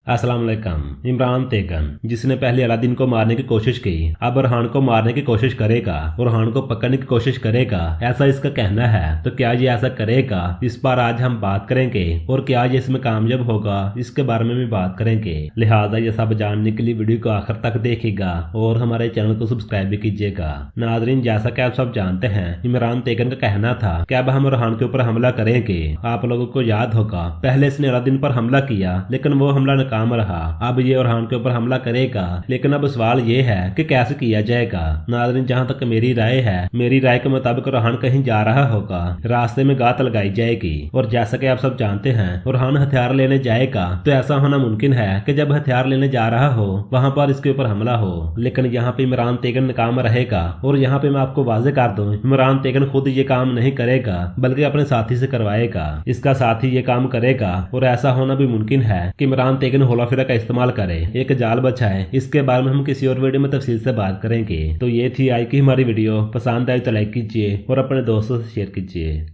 अस्सलाम वालेकुम। इमरान तेगन जिसने पहले अलादीन को मारने की कोशिश की अब रहान को मारने की कोशिश करेगा और रहान को पकड़ने की कोशिश करेगा, ऐसा इसका कहना है। तो क्या ये ऐसा करेगा, इस पर आज हम बात करेंगे और क्या ये इसमें कामयाब होगा, इसके बारे में भी बात करेंगे। लिहाजा ये सब जानने के लिए वीडियो को आखिर तक देखिएगा और हमारे चैनल को सब्सक्राइब भी कीजिएगा। नाजरीन, जैसा कि आप सब जानते हैं, इमरान तेगन का कहना था कि अब हम रहान के ऊपर हमला करेंगे। आप लोगों को याद होगा पहले इसने अलादीन पर हमला किया लेकिन वो हमला काम रहा। अब ये रहान के ऊपर हमला करेगा, लेकिन अब सवाल ये है कि कैसे किया जाएगा। नाज़रीन, जहां तक मेरी राय है, मेरी राय के मुताबिक रहान कहीं जा रहा होगा, रास्ते में गात लगाई जाएगी और जैसा कि आप सब जानते हैं रहान हथियार लेने जाएगा, तो ऐसा होना मुमकिन है कि जब हथियार लेने जा रहा हो वहां पर इसके ऊपर हमला हो। लेकिन यहाँ पे इमरान तेगन नाकाम रहेगा और यहाँ पे मैं आपको वाजे कर दूं, इमरान तेगन खुद ये काम नहीं करेगा बल्कि अपने साथी से करवाएगा। इसका साथी ये काम करेगा और ऐसा होना भी मुमकिन है कि इमरान तेगन होलाफिरा का इस्तेमाल करे, एक जाल बचाए। इसके बारे में हम किसी और वीडियो में तफसील से बात करेंगे। तो ये थी आज की हमारी वीडियो। पसंद आए तो लाइक कीजिए और अपने दोस्तों से शेयर कीजिए।